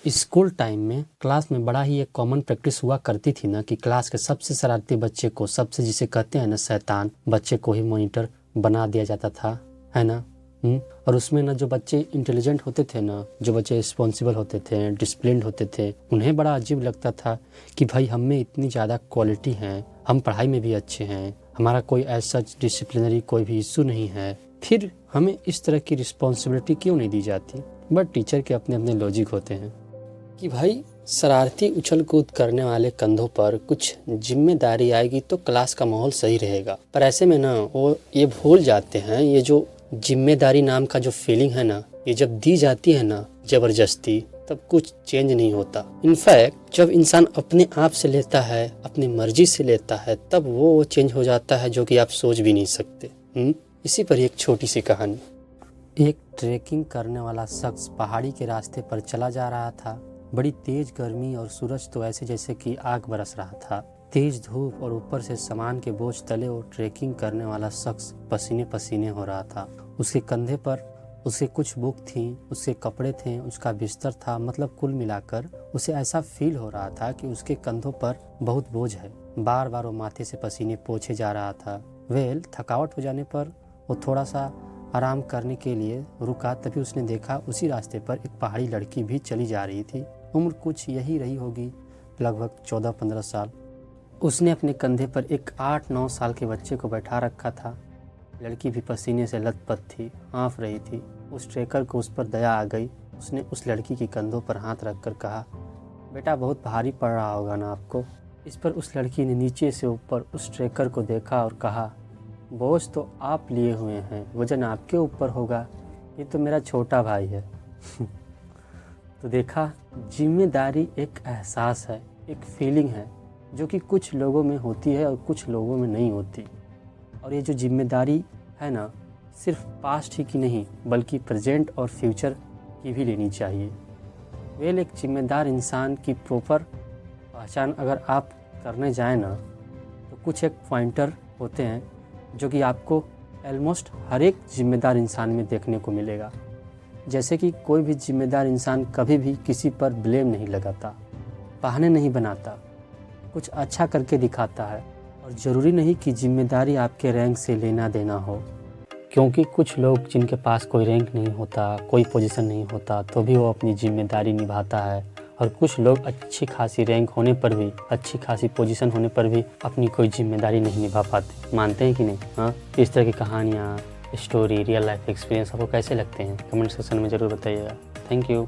School time में class में बड़ा ही एक कॉमन प्रैक्टिस हुआ करती थी ना कि क्लास के सबसे शरारती बच्चे को, सबसे जिसे कहते हैं ना शैतान बच्चे को ही मॉनिटर बना दिया जाता था, है ना। और उसमें ना जो बच्चे इंटेलिजेंट होते थे ना, जो बच्चे रिस्पॉन्सिबल होते थे, डिसिप्लिन्ड होते थे, उन्हें बड़ा अजीब लगता था कि भाई हम में इतनी ज़्यादा क्वालिटी हैं, हम पढ़ाई में भी अच्छे हैं, हमारा कोई ऐसा डिसिप्लिनरी कोई भी इशू नहीं है, फिर हमें इस तरह की रिस्पॉन्सिबिलिटी क्यों नहीं दी जाती। बट टीचर के अपने अपने लॉजिक होते हैं कि भाई शरारती उछल कूद करने वाले कंधों पर कुछ जिम्मेदारी आएगी तो क्लास का माहौल सही रहेगा। पर ऐसे में ना वो ये भूल जाते हैं, ये जो जिम्मेदारी नाम का जो फीलिंग है ना, ये जब दी जाती है ना ज़बरदस्ती, तब कुछ चेंज नहीं होता। इनफैक्ट जब इंसान अपने आप से लेता है, अपनी मर्जी से लेता है, तब वो चेंज हो जाता है जो कि आप सोच भी नहीं सकते। इसी पर एक छोटी सी कहानी। एक ट्रैकिंग करने वाला शख्स पहाड़ी के रास्ते पर चला जा रहा था। बड़ी तेज गर्मी और सूरज तो ऐसे जैसे कि आग बरस रहा था। तेज धूप और ऊपर से सामान के बोझ तले और ट्रैकिंग करने वाला शख्स पसीने पसीने हो रहा था। उसके कंधे पर उसके कुछ बुक थी, उसके कपड़े थे, उसका बिस्तर था। मतलब कुल मिलाकर उसे ऐसा फील हो रहा था कि उसके कंधों पर बहुत बोझ है। बार बार वो माथे से पसीने पोंछे जा रहा था। थकावट हो जाने पर वो थोड़ा सा आराम करने के लिए रुका। तभी उसने देखा उसी रास्ते पर एक पहाड़ी लड़की भी चली जा रही थी। उम्र कुछ यही रही होगी, लगभग 14-15 साल। उसने अपने कंधे पर एक 8-9 साल के बच्चे को बैठा रखा था। लड़की भी पसीने से लथपथ थी, हाँफ रही थी। उस ट्रेकर को उस पर दया आ गई। उसने उस लड़की के कंधों पर हाथ रखकर कहा, बेटा बहुत भारी पड़ रहा होगा ना आपको। इस पर उस लड़की ने नीचे से ऊपर उस ट्रेकर को देखा और कहा, बोझ तो आप लिए हुए हैं, वजन आपके ऊपर होगा, ये तो मेरा छोटा भाई है। तो देखा, जिम्मेदारी एक एहसास है, एक फीलिंग है जो कि कुछ लोगों में होती है और कुछ लोगों में नहीं होती। और ये जो जिम्मेदारी है ना, सिर्फ पास्ट ही की नहीं बल्कि प्रेजेंट और फ्यूचर की भी लेनी चाहिए। एक जिम्मेदार इंसान की प्रॉपर पहचान अगर आप करने जाएं ना, तो कुछ एक पॉइंटर होते हैं जो कि आपको ऑलमोस्ट हर एक जिम्मेदार इंसान में देखने को मिलेगा। जैसे कि कोई भी जिम्मेदार इंसान कभी भी किसी पर ब्लेम नहीं लगाता, बहाने नहीं बनाता, कुछ अच्छा करके दिखाता है। और ज़रूरी नहीं कि जिम्मेदारी आपके रैंक से लेना देना हो, क्योंकि कुछ लोग जिनके पास कोई रैंक नहीं होता, कोई पोजीशन नहीं होता, तो भी वो अपनी जिम्मेदारी निभाता है। और कुछ लोग अच्छी खासी रैंक होने पर भी, अच्छी खासी पोजीशन होने पर भी अपनी कोई जिम्मेदारी नहीं निभा पाते। मानते हैं कि नहीं? हाँ, इस तरह की कहानियाँ, स्टोरी, रियल लाइफ एक्सपीरियंस आपको कैसे लगते हैं? कमेंट सेक्शन में ज़रूर बताइएगा। Thank you.